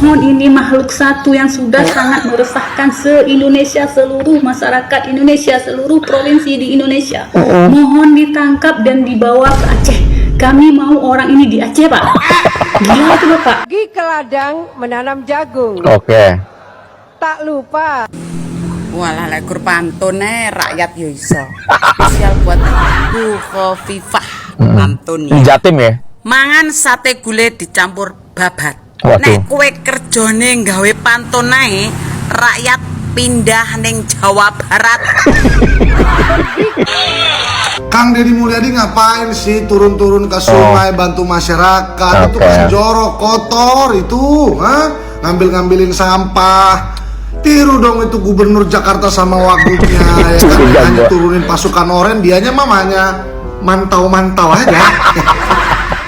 Mohon ini makhluk satu yang sudah sangat meresahkan se-Indonesia, seluruh masyarakat Indonesia, seluruh provinsi di Indonesia. Mohon ditangkap dan dibawa ke Aceh. Kami mau orang ini di Aceh, Pak. Gila itu, Bapak. Pergi ke ladang menanam jagung. Oke. Tak lupa. Walah lekur pantun rakyat yo iso. Spesial buat Bu Khofifah pantun Di ya. Jatim ya? Mangan sate gulai dicampur babat. Waduh. Nek kowe kerjane gawe pantun ae, rakyat pindah ning Jawa Barat. Kang Deddy Mulyadi ngapain sih turun-turun ke sungai bantu masyarakat? Itu kan jorok, kotor itu, ngambil-ngambilin sampah. Tiru dong itu gubernur Jakarta sama wagubnya, ya kan? Hanya turunin pasukan oranye, dianya mamanya mantau-mantau aja.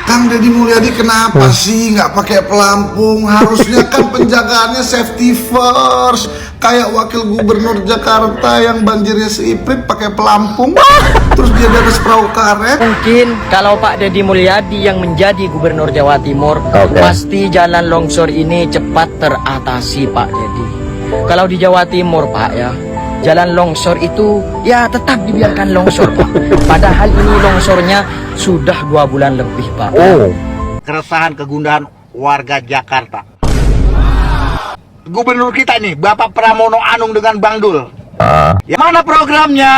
Kang Deddy Mulyadi kenapa sih nggak pakai pelampung? Harusnya kan penjagaannya safety first. Kayak wakil gubernur Jakarta yang banjirnya seiprit pakai pelampung, terus dia di atas perahu karet. Mungkin kalau Pak Deddy Mulyadi yang menjadi gubernur Jawa Timur, pasti jalan longsor ini cepat teratasi, Pak Deddy. Kalau di Jawa Timur, Pak, ya, jalan longsor itu ya tetap dibiarkan longsor, Pak. Padahal ini longsornya sudah 2 bulan lebih, Pak. Keresahan kegundahan warga Jakarta. Gubernur kita nih, Bapak Pramono Anung dengan Bang Dul. Yang mana programnya?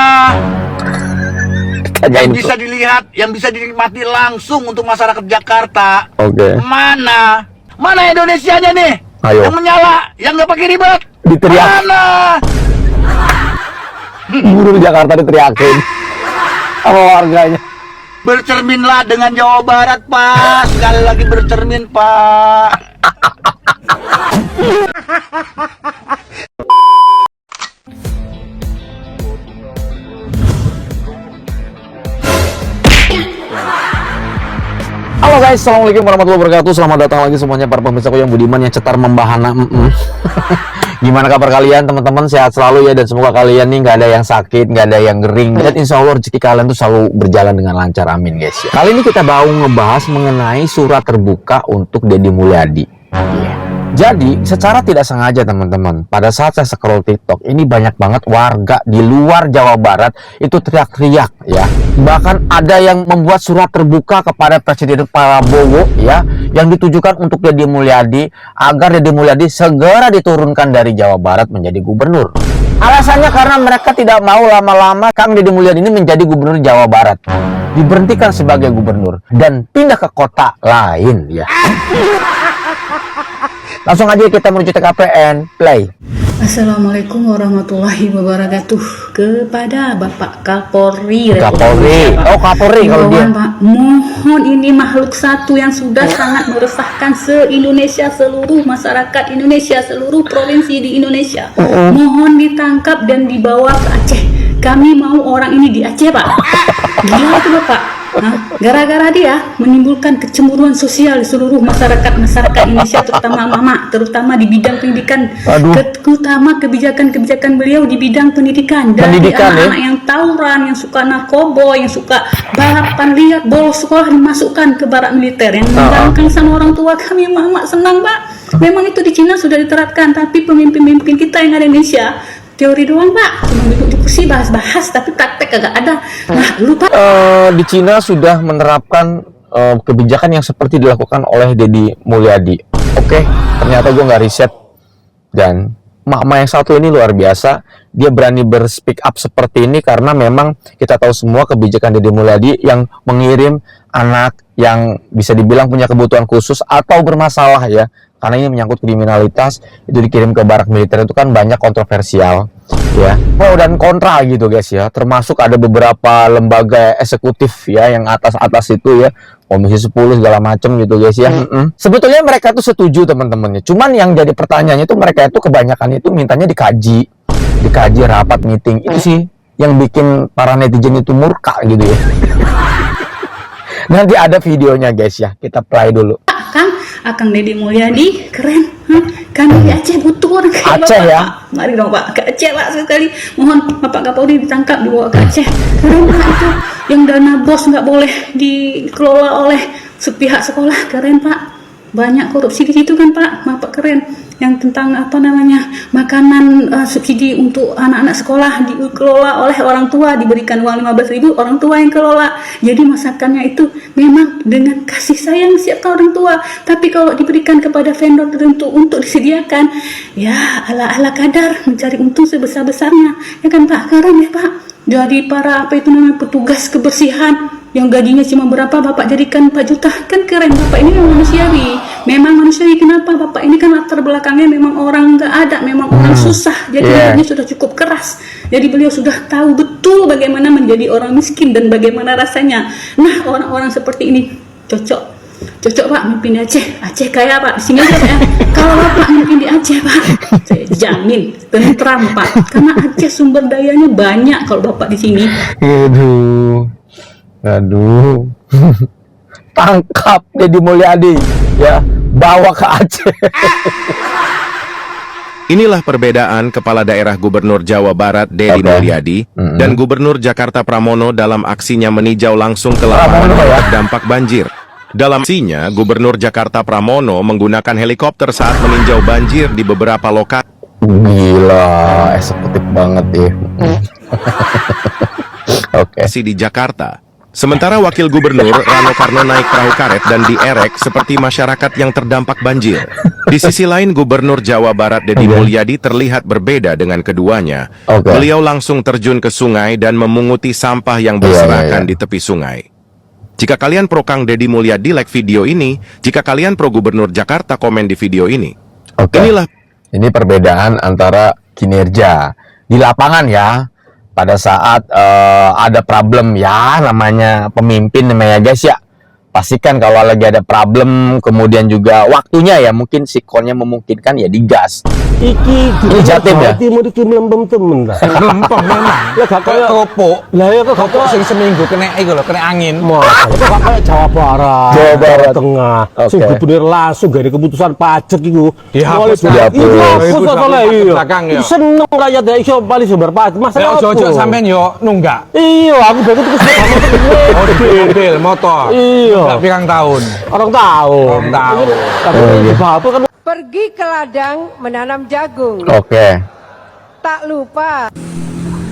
Yang bisa dilihat, yang bisa dinikmati langsung untuk masyarakat Jakarta. Mana? Mana Indonesianya nih? Ayo. Yang menyala, yang nggak pakai ribet. Diteriak. Mana? Gubernur Jakarta diteriakin sama warganya. Bercerminlah dengan Jawa Barat, Pak. Sekali lagi bercermin, Pak. Halo guys, assalamualaikum warahmatullahi wabarakatuh. Selamat datang lagi semuanya para pemirsaku yang budiman, yang cetar membahana. Gimana kabar kalian teman-teman? Sehat selalu ya, dan semoga kalian nih nggak ada yang sakit, nggak ada yang ngering, dan insya Allah rezeki kalian tuh selalu berjalan dengan lancar, amin guys ya. Kali ini kita mau ngebahas mengenai surat terbuka untuk Deddy Mulyadi. Jadi secara tidak sengaja teman-teman, pada saat saya scroll TikTok ini banyak banget warga di luar Jawa Barat itu teriak-teriak ya. Bahkan ada yang membuat surat terbuka kepada Presiden Prabowo ya, yang ditujukan untuk Deddy Mulyadi agar Deddy Mulyadi segera diturunkan dari Jawa Barat menjadi gubernur. Alasannya karena mereka tidak mau lama-lama Kang Deddy Mulyadi ini menjadi gubernur Jawa Barat, diberhentikan sebagai gubernur dan pindah ke kota lain ya. Langsung aja kita menuju TKPN, play. Assalamualaikum warahmatullahi wabarakatuh. Kepada Bapak Kapolri. Kapolri. Oh, Kapolri kalau dia. Pak, mohon ini makhluk satu yang sudah sangat meresahkan se-Indonesia, seluruh masyarakat Indonesia, seluruh provinsi di Indonesia. Mohon ditangkap dan dibawa ke Aceh. Kami mau orang ini di Aceh, Pak. Gila itu, Bapak. Gara-gara dia menimbulkan kecemburuan sosial di seluruh masyarakat Indonesia, terutama mama, terutama di bidang pendidikan, terutama kebijakan beliau di bidang pendidikan. Dari anak-anak yang tawuran, yang suka narkoba, yang suka balapan liar, bolos sekolah dimasukkan ke barak militer, yang mengganggu sama orang tua kami. Mama senang, Pak. Memang itu di Cina sudah diterapkan, tapi pemimpin-pemimpin kita yang ada di Indonesia teori doang, Pak, cuma duduk di kursi bahas-bahas, tapi praktek kagak ada. Nah, lupa. Di Cina sudah menerapkan kebijakan yang seperti dilakukan oleh Deddy Mulyadi. Oke, ternyata gue nggak riset, dan mak-mak yang satu ini luar biasa. Dia berani berspeak up seperti ini karena memang kita tahu semua kebijakan Deddy Mulyadi yang mengirim anak yang bisa dibilang punya kebutuhan khusus atau bermasalah ya, karena ini menyangkut kriminalitas, itu dikirim ke barak militer itu kan banyak kontroversial ya, pro dan kontra gitu guys ya. Termasuk ada beberapa lembaga eksekutif ya yang atas-atas itu ya, Komisi 10 segala macam gitu guys ya. Sebetulnya mereka tuh setuju teman-temannya, cuman yang jadi pertanyaannya itu mereka itu kebanyakan itu mintanya dikaji rapat meeting. Itu sih yang bikin para netizen itu murka gitu ya. Nanti ada videonya guys ya, kita play dulu. Akang Deddy Mulyadi keren. Kami di Aceh butuh orang kayak Aceh Bapak. ya. Mari dong Pak ke Aceh, Pak, sekali. Mohon Bapak Kapolri ditangkap, dibawa ke Aceh. Keren, Pak, itu yang dana bos nggak boleh dikelola oleh sepihak sekolah. Keren, Pak. banyak korupsi di situ kan Pak, keren yang tentang apa namanya makanan subsidi untuk anak-anak sekolah dikelola oleh orang tua, diberikan uang 15.000, orang tua yang kelola. Jadi masakannya itu memang dengan kasih sayang siap orang tua, tapi kalau diberikan kepada vendor tertentu untuk disediakan, ya ala kadar mencari untung sebesar-besarnya, ya kan Pak. Keren ya Pak. Jadi para apa itu namanya petugas kebersihan yang gajinya cuma berapa Bapak jadikan 4 juta, kan keren. Bapak ini memang manusiawi. Kenapa Bapak ini kan latar belakangnya memang orang nggak ada, memang orang susah, jadi hidupnya sudah cukup keras, jadi beliau sudah tahu betul bagaimana menjadi orang miskin dan bagaimana rasanya. Nah, orang-orang seperti ini cocok Pak memimpin di Aceh kaya Pak, di sini aja Pak ya. Kalau Bapak memimpin di Aceh Pak, saya jamin tentram Pak, karena Aceh sumber dayanya banyak kalau Bapak di sini. Aduh. Tangkap Deddy Mulyadi, ya, bawa ke Aceh. Inilah perbedaan Kepala Daerah Gubernur Jawa Barat Deddy Mulyadi dan Gubernur Jakarta Pramono dalam aksinya meninjau langsung ke lapangan yang terdampak banjir. Dalam aksinya, Gubernur Jakarta Pramono menggunakan helikopter saat meninjau banjir di beberapa lokasi. Gila, eksekutif banget ya. Oke. Di Jakarta. Sementara Wakil Gubernur Rano Karno naik perahu karet dan dierek seperti masyarakat yang terdampak banjir. Di sisi lain, Gubernur Jawa Barat Deddy Mulyadi terlihat berbeda dengan keduanya. Beliau langsung terjun ke sungai dan memunguti sampah yang berserakan di tepi sungai. Jika kalian pro Kang Deddy Mulyadi, like video ini. Jika kalian pro Gubernur Jakarta, komen di video ini. Ini perbedaan antara kinerja di lapangan ya. Pada saat ada problem, ya namanya pemimpin namanya guys ya, pastikan kalau lagi ada problem, kemudian juga waktunya ya mungkin sikonnya memungkinkan ya digas. Ini Jatim ya? Timur iki mlempem temen ta. Mlempem memang. Lah gak kaya kopok. Lah ya kok kopok sing seminggu kena iku lho, kena angin. Kok gak kaya Jawa Barat. Jawa Barat Tengah. Sing gubernur langsung gawe keputusan pajak iku. Dihapus. Iya. Seneng rakyat ya iso paling sumber pajak. Masalah ojo sampean yo nunggak. Iya, aku berarti mobil, motor. Iya. Pirang tahun? Orang tahun. Tapi Pergi ke ladang menanam jagung. Tak lupa.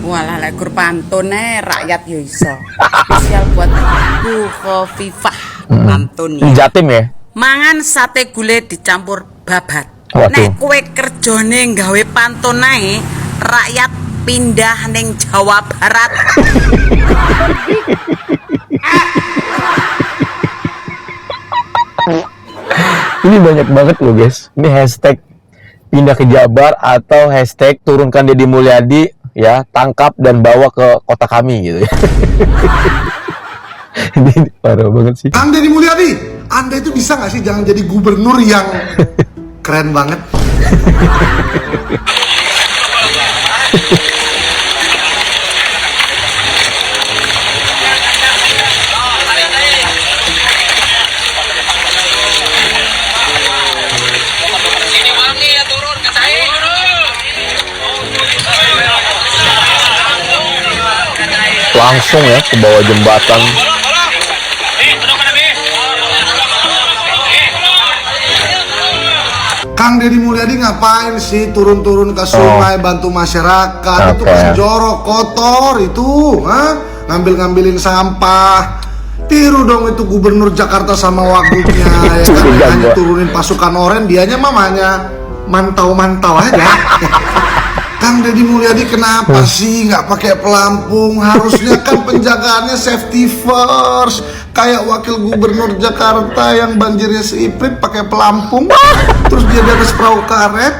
Walah lek gur pantun rakyat yo iso. Spesial buat Bu Khofifah pantun Ini Jatim ya? Mangan sate gule dicampur babat. Waduh. Nek kowe kerjane gawe pantun ae, rakyat pindah ning Jawa Barat. Ini banyak banget loh guys. Ini hashtag pindah ke Jabar atau hashtag turunkan Deddy Mulyadi ya, tangkap dan bawa ke kota kami gitu ya. Ini parah banget sih. Kang Deddy Mulyadi, Anda itu bisa nggak sih jangan jadi gubernur yang keren banget? Langsung ya ke bawah jembatan. Kang Deddy Mulyadi ngapain sih turun-turun ke sungai bantu masyarakat? Itu kan jorok, kotor itu, ngambil-ngambilin sampah. Tiru dong itu Gubernur Jakarta sama wagubnya, ya kan? Hanya turunin pasukan oranye, dianya mamanya mantau-mantau aja. Kang Deddy Mulyadi kenapa sih nggak pakai pelampung? Harusnya kan penjagaannya safety first. Kayak wakil gubernur Jakarta yang banjirnya seiprit pakai pelampung, terus dia di atas perahu karet,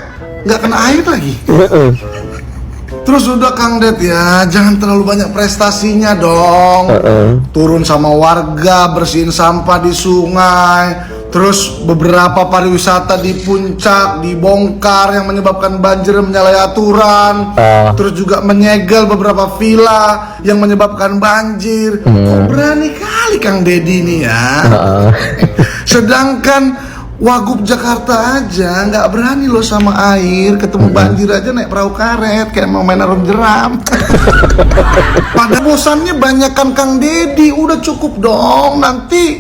nggak kena air lagi. Terus udah Kang Ded ya, jangan terlalu banyak prestasinya dong. Turun sama warga, bersihin sampah di sungai. Terus beberapa pariwisata di puncak dibongkar yang menyebabkan banjir menyalahi aturan. Terus juga menyegel beberapa villa yang menyebabkan banjir. Kok berani kali Kang Deddy ini ya. Sedangkan Wagub Jakarta aja nggak berani loh sama air, ketemu banjir aja naik perahu karet kayak mau main arung jeram. Pada bosannya banyakan Kang Deddy, udah cukup dong, nanti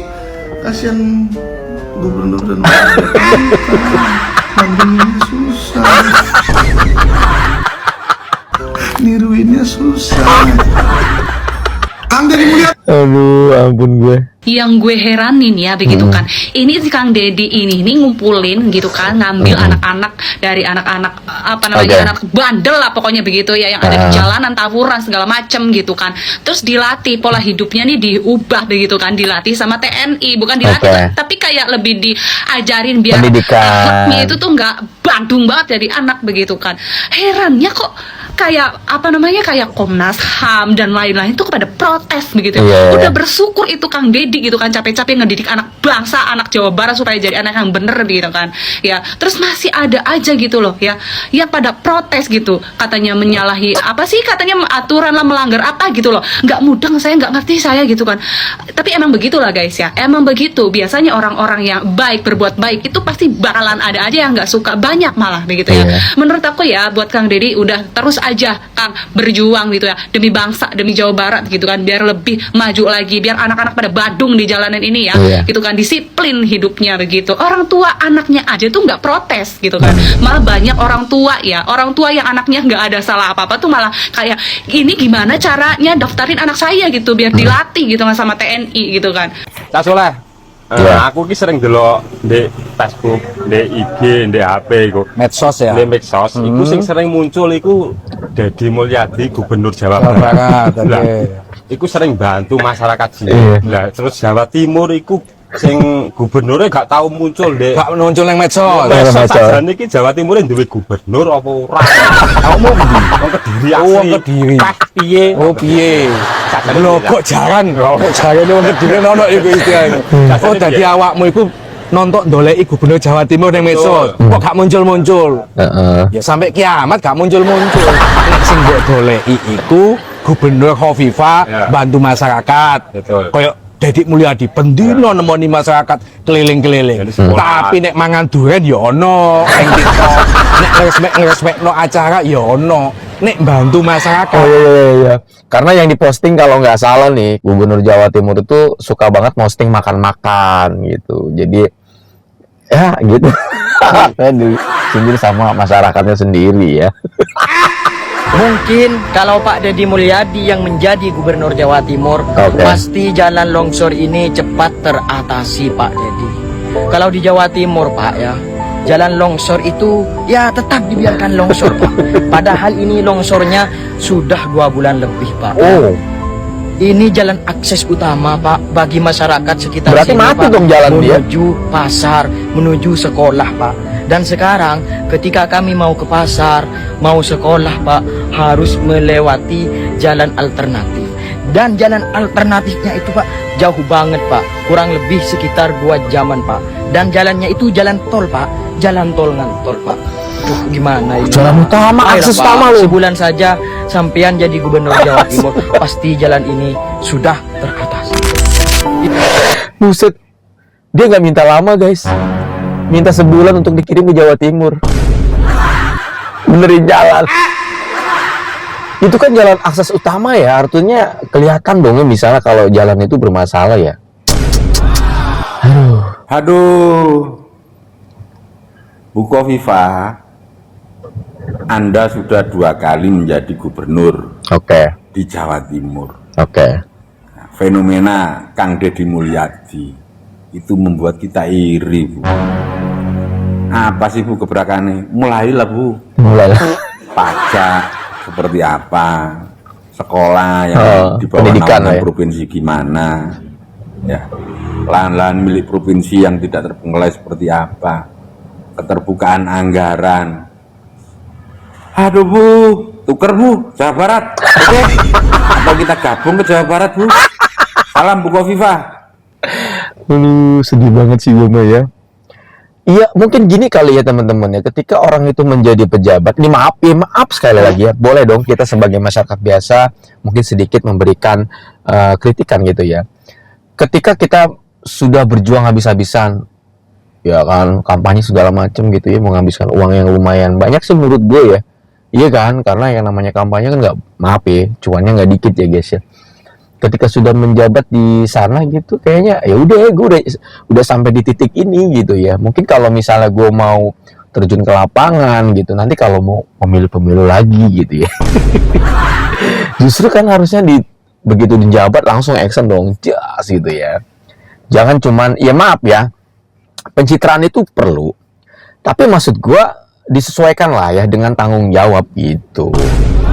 kasihan gubernur dan wakil manggilnya susah, niruinnya susah. Kang Deddy Mulyadi. Aduh, ampun gue. Yang gue heranin ya begitu kan, ini si Kang Deddy ini ngumpulin gitu kan, ngambil anak-anak dari anak-anak apa namanya, anak bandel lah pokoknya begitu ya, yang ada di jalanan tawuran segala macem gitu kan, terus dilatih pola hidupnya nih, diubah begitu kan, dilatih sama TNI, bukan dilatih tapi kayak lebih diajarin biar akhlaknya itu tuh nggak Bandung banget jadi anak begitu kan. Herannya kok kayak apa namanya, kayak Komnas HAM dan lain-lain itu kepada protes begitu ya. Udah bersyukur itu Kang Deddy gitu kan, capek-capek ngedidik anak bangsa, anak Jawa Barat supaya jadi anak yang bener gitu kan ya, terus masih ada aja gitu loh ya yang pada protes gitu, katanya menyalahi apa sih, katanya aturan lah, melanggar apa gitu loh, nggak mudeng, saya nggak ngerti saya gitu kan. Tapi emang begitulah guys ya, emang begitu biasanya orang-orang yang baik, berbuat baik itu pasti bakalan ada aja yang nggak suka, banyak malah begitu ya. Menurut aku ya, buat Kang Deddy udah terus aja Kang berjuang gitu ya, demi bangsa, demi Jawa Barat gitu kan, biar lebih maju lagi, biar anak-anak pada Badung di jalanan ini ya gitu kan, disiplin hidupnya begitu. Orang tua anaknya aja tuh nggak protes gitu kan, malah banyak orang tua ya, orang tua yang anaknya nggak ada salah apa-apa tuh malah kayak, ini gimana caranya daftarin anak saya gitu biar dilatih gitu kan sama TNI gitu kan. Cak Soleh, aku ki sering delok di Facebook, di IG, di HP iku. Medsos ya. Di medsos, iku sing sering muncul iku Deddy Mulyadi, Gubernur Jawa Barat. Iku sering bantu masyarakat sini. Lah terus Jawa Timur iku sing gubernurnya gak tahu muncul deh. Gak muncul yang medsos. Medsos saja niki Jawa Timur duwe gubernur apa ora? Kamu ndi? Wong Kediri asli. Wong Kediri. Piye? Oh piye? Lho kok jaran? Kok jarane wong Kediri ono iku istilahnya. Oh dadi awakmu iku nonton doleki gubernur Jawa Timur yang medsos. Kok gak muncul-muncul? Ya sampai kiamat gak muncul-muncul. Nek sing mbok doleki iku Gubernur Khofifah bantu masyarakat. Kayak Deddy Mulyadi pendino nemoni masyarakat keliling-keliling. Tapi nek mangan duren ya ono ning TikTok. Nek ngeresmekno acara ya ono. Nek bantu masyarakat. Iya. Karena yang diposting kalau nggak salah nih, Gubernur Jawa Timur itu suka banget posting makan-makan gitu. Jadi ya gitu. Sindir sama masyarakatnya sendiri ya. Mungkin kalau Pak Deddy Mulyadi yang menjadi Gubernur Jawa Timur, pasti jalan longsor ini cepat teratasi Pak Deddy. Kalau di Jawa Timur Pak ya, jalan longsor itu ya tetap dibiarkan longsor Pak. Padahal ini longsornya sudah 2 bulan lebih Pak. Ini jalan akses utama Pak bagi masyarakat sekitar berarti sini mati Pak, dong jalan menuju pasar, menuju sekolah Pak. Dan sekarang ketika kami mau ke pasar, mau sekolah Pak, harus melewati jalan alternatif. Dan jalan alternatifnya itu Pak jauh banget Pak, kurang lebih sekitar 2 jaman Pak. Dan jalannya itu jalan tol Pak, jalan tol ngantor Pak. Duh, gimana ini? Jalan utama, akses utama loh. Sebulan saja sampean jadi Gubernur Jawa Timur, pasti jalan ini sudah teratasi. Buset, dia nggak minta lama guys, minta sebulan untuk dikirim ke Jawa Timur, benerin jalan. Itu kan jalan akses utama ya, artinya kelihatan dong ya, misalnya kalau jalan itu bermasalah ya. Aduh, Bu Khofifah, Anda sudah 2 kali menjadi gubernur di Jawa Timur. Nah, fenomena Kang Deddy Mulyadi itu membuat kita iri, Bu. Apa sih Bu gebrakannya? Mulailah Bu. Pajak seperti apa? Sekolah yang di bawah naungan provinsi gimana? Ya, lahan-lahan milik provinsi yang tidak terbengkalai seperti apa? Keterbukaan anggaran. Aduh Bu, tuker Bu, Jawa Barat. Oke? Atau kita gabung ke Jawa Barat Bu. Salam Bu Khofifah. Sedih banget sih gue ya. Iya, mungkin gini kali ya teman-teman ya, ketika orang itu menjadi pejabat, ini maaf sekali lagi ya, boleh dong kita sebagai masyarakat biasa mungkin sedikit memberikan kritikan gitu ya. Ketika kita sudah berjuang habis-habisan, ya kan, kampanye segala macam gitu ya, menghabiskan uang yang lumayan banyak sih menurut gue ya. Iya kan, karena yang namanya kampanye kan nggak, maaf ya, cuannya nggak dikit ya guys ya. ketika sudah menjabat di sana gitu, kayaknya ya udah gue udah sampai di titik ini gitu ya. Mungkin kalau misalnya gue mau terjun ke lapangan gitu, nanti kalau mau pemilu lagi gitu ya. Justru kan harusnya begitu dijabat langsung action dong, jas gitu ya. Jangan cuman, ya maaf ya, pencitraan itu perlu, tapi maksud gua disesuaikan lah ya dengan tanggung jawab gitu.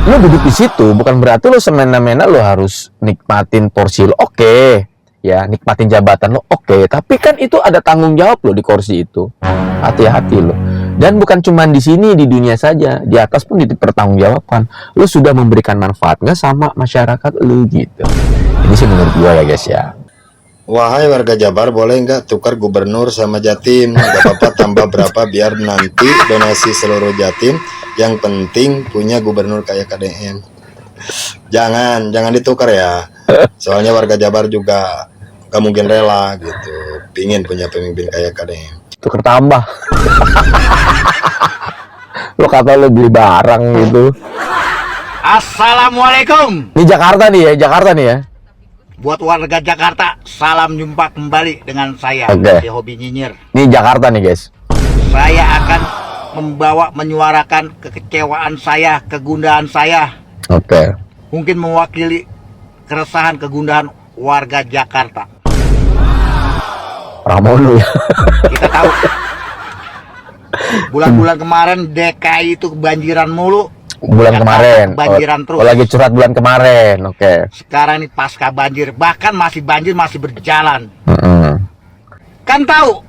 Lo duduk di situ bukan berarti lo semena-mena lo harus nikmatin porsi lo, oke. Ya, nikmatin jabatan lo, oke. Tapi kan itu ada tanggung jawab lo di kursi itu. Hati-hati lo. Dan bukan cuma di sini, di dunia saja, di atas pun dipertanggungjawabkan. Lo sudah memberikan manfaat nggak sama masyarakat lo gitu. Ini sih menurut gua ya guys ya. Wahai warga Jabar, boleh nggak tukar gubernur sama Jatim? Nggak apa-apa, tambah berapa biar nanti donasi seluruh Jatim. Yang penting punya gubernur kayak KDM. Jangan ditukar ya. Soalnya warga Jabar juga nggak mungkin rela gitu. Pingin punya pemimpin kayak KDM. Tukar tambah. Lo kata lo beli barang gitu. Assalamualaikum. Ini Jakarta nih ya. Buat warga Jakarta, salam jumpa kembali dengan saya, si Hobi Nyinyir. Ini Jakarta nih guys. Saya akan menyuarakan kekecewaan saya, kegundahan saya. Oke. Mungkin mewakili keresahan, kegundahan warga Jakarta. Ramono ya. Kita tahu bulan-bulan kemarin DKI itu kebanjiran mulu. Bulan kemarin. Kebanjiran terus. Lagi curhat bulan kemarin. Oke. Sekarang ini pasca banjir, bahkan masih banjir masih berjalan. Kan tahu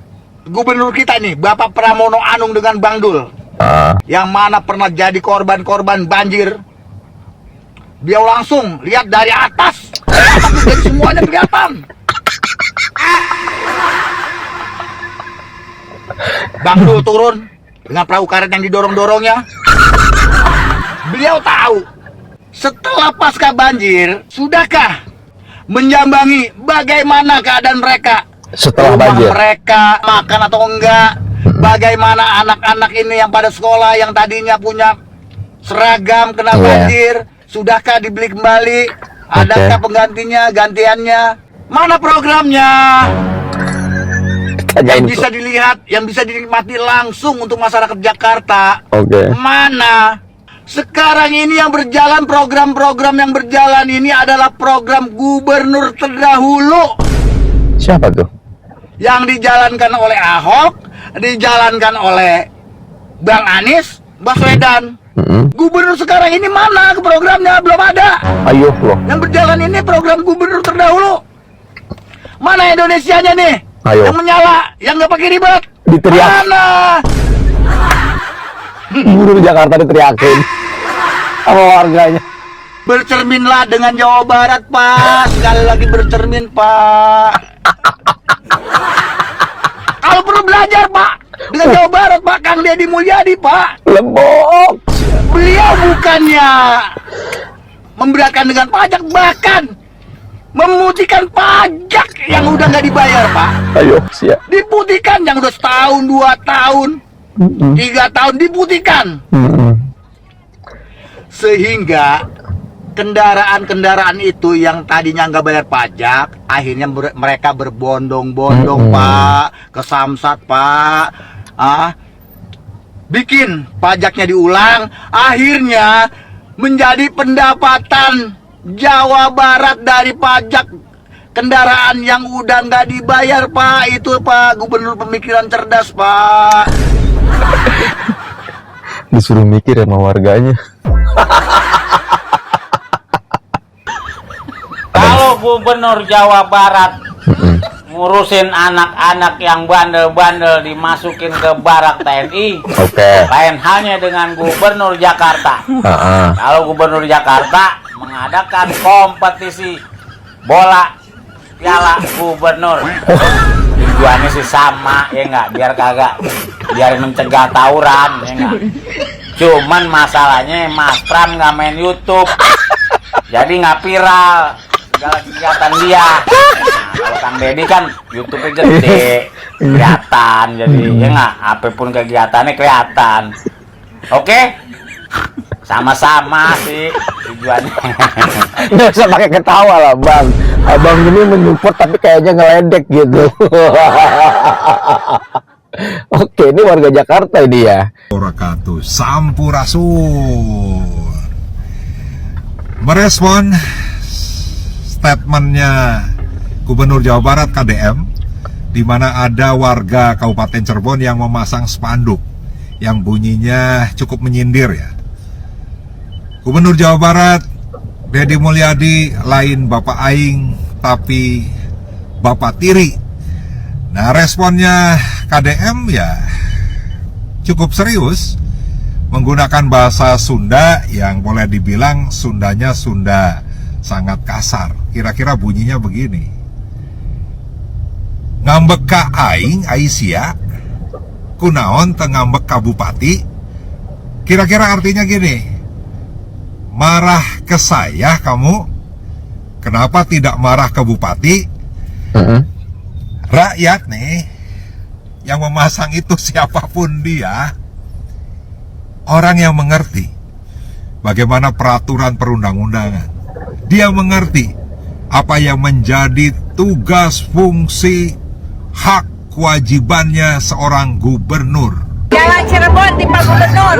gubernur kita nih, Bapak Pramono Anung dengan Bang Dul, yang mana pernah jadi korban banjir. Dia langsung lihat dari atas, jadi semuanya kelihatan. Bang Dul turun dengan perahu karet yang didorong-dorongnya. Beliau tahu setelah pasca banjir, sudahkah menjambangi bagaimana keadaan mereka setelah rumah banjir, mereka makan atau enggak, bagaimana anak-anak ini yang pada sekolah yang tadinya punya seragam kena banjir, sudahkah dibeli kembali, adakah penggantinya, gantiannya, mana programnya yang bisa dilihat, yang bisa dinikmati langsung untuk masyarakat Jakarta. Mana sekarang ini yang berjalan, program-program yang berjalan ini adalah program gubernur terdahulu. Siapa tuh? Yang dijalankan oleh Ahok, dijalankan oleh Bang Anies Baswedan. Gubernur sekarang ini mana programnya? Belum ada. Ayo loh. Yang berjalan ini program gubernur terdahulu. Mana Indonesianya nih? Ayo. Yang menyala, yang nggak pakai ribet. Diteriak. Mana? Gubernur Jakarta diteriakin sama warganya. Bercerminlah dengan Jawa Barat, Pak. Sekali lagi bercermin, Pak. Kalau perlu belajar, Pak, dengan Jawa Barat, Pak, Kang Deddy Mulyadi, Pak. Lembok. Beliau bukannya memberatkan dengan pajak, bahkan memutihkan pajak yang udah nggak dibayar, Pak. Ayo, siap. Diputihkan yang udah setahun, 2 tahun, 3 tahun diputihkan. Sehingga kendaraan-kendaraan itu yang tadinya nggak bayar pajak, akhirnya mereka berbondong-bondong, Pak, ke Samsat, Pak. Bikin pajaknya diulang, akhirnya menjadi pendapatan Jawa Barat dari pajak kendaraan yang udah nggak dibayar, Pak. Itu, Pak, gubernur pemikiran cerdas, Pak. Disuruh mikir sama warganya. Kalau gubernur Jawa Barat ngurusin anak-anak yang bandel-bandel dimasukin ke barak TNI, lain halnya dengan gubernur Jakarta. Kalau gubernur Jakarta mengadakan kompetisi bola piala gubernur, tujuannya sih sama, ya nggak, biar mencegah tawuran, ya nggak. Cuman masalahnya Mas Pram nggak main YouTube, jadi nggak viral segala kegiatan dia. Nah, kalau Kang Deddy kan YouTube-nya gede, kelihatan, jadi ya nggak, apapun kegiatannya kelihatan. Oke? Sama-sama sih tujuannya. Nggak usah pakai ketawa lah bang. Abang ini menyupport tapi kayaknya ngeledek gitu. Oke, ini warga Jakarta ini ya. Wabarakatuh, Sampurasun. Merespon statementnya Gubernur Jawa Barat KDM, di mana ada warga Kabupaten Cirebon yang memasang spanduk yang bunyinya cukup menyindir ya. Gubernur Jawa Barat Deddy Mulyadi lain Bapak Aing tapi Bapak Tiri. Nah, responnya KDM ya cukup serius, menggunakan bahasa Sunda yang boleh dibilang Sundanya Sunda sangat kasar. Kira-kira bunyinya begini: ngambek ka aing Aisyah kunaon teu ngambek ka bupati. Kira-kira artinya gini: marah ke saya kamu, kenapa tidak marah ke bupati? Rakyat nih yang memasang itu siapapun dia, orang yang mengerti bagaimana peraturan perundang-undangan. Dia mengerti apa yang menjadi tugas, fungsi, hak, kewajibannya seorang gubernur. Jalan Cirebon di Pak Gubernur.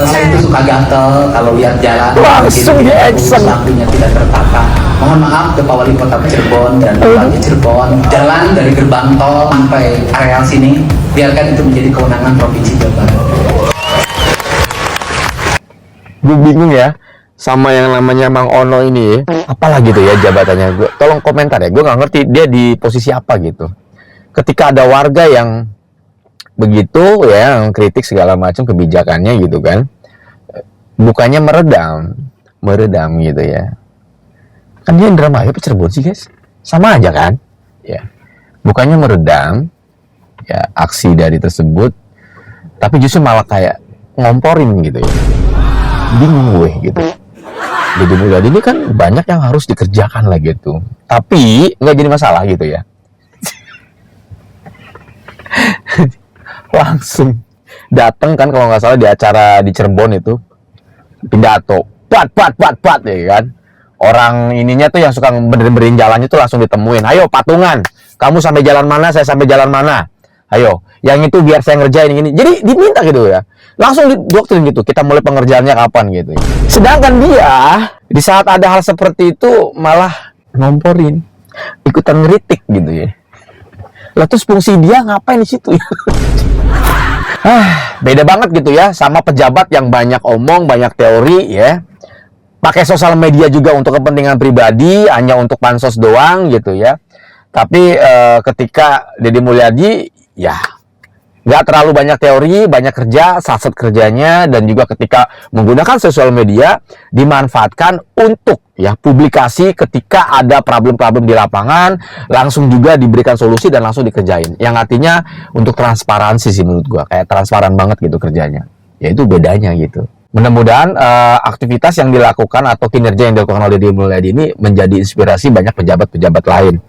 Saya itu suka gatel kalau lihat jalan langsung di-action, lampunya tidak tertata. Mohon maaf ke Pak Wali Kota Cirebon dan Bupati Cirebon. Jalan dari gerbang tol sampai areal sini biarkan itu menjadi kewenangan Provinsi Jawa Barat. Gue bingung ya sama yang namanya Mang Ono ini, apalah gitu ya jabatannya. Gue tolong komentar ya, gue nggak ngerti dia di posisi apa gitu. Ketika ada warga yang begitu ya, yang kritik segala macam kebijakannya gitu kan, bukannya meredam gitu ya. Kan dia Indramayu apa Cirebon sih guys? Sama aja kan? Ya, bukannya meredam ya aksi dari tersebut, tapi justru malah kayak ngomporin gitu ya. Bingung gue gitu. Deddy Mulyadi ini kan banyak yang harus dikerjakan lah gitu, tapi nggak jadi masalah gitu ya. Langsung datang kan kalau nggak salah di acara di Cirebon itu, pidato pat ya kan. Orang ininya tuh yang suka benerin jalannya tuh langsung ditemuin, ayo patungan, kamu sampai jalan mana, saya sampai jalan mana, ayo yang itu biar saya ngerjain ini. Jadi diminta gitu ya, langsung didoktrin gitu, kita mulai pengerjaannya kapan gitu. Sedangkan dia di saat ada hal seperti itu malah ngomporin, ikutan ngeritik gitu ya. Lah terus fungsi dia ngapain di situ ya? Beda banget gitu ya sama pejabat yang banyak omong, banyak teori ya. Pakai sosial media juga untuk kepentingan pribadi, hanya untuk pansos doang gitu ya. Tapi ketika Deddy Mulyadi ya nggak terlalu banyak teori, banyak kerja, saset kerjanya, dan juga ketika menggunakan sosial media dimanfaatkan untuk ya publikasi ketika ada problem-problem di lapangan, langsung juga diberikan solusi dan langsung dikerjain. Yang artinya untuk transparansi sih menurut gua, kayak transparan banget gitu kerjanya. Ya itu bedanya gitu. Mudah-mudahan aktivitas yang dilakukan atau kinerja yang dilakukan oleh Deddy Mulyadi ini menjadi inspirasi banyak pejabat-pejabat lain.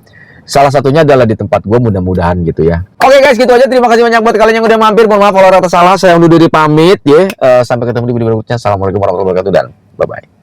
Salah satunya adalah di tempat gue, mudah-mudahan gitu ya. Oke guys, gitu aja. Terima kasih banyak buat kalian yang udah mampir. Mohon maaf kalau ada salah. Saya undur diri pamit ya. Sampai ketemu di video berikutnya. Assalamualaikum warahmatullahi wabarakatuh dan bye-bye.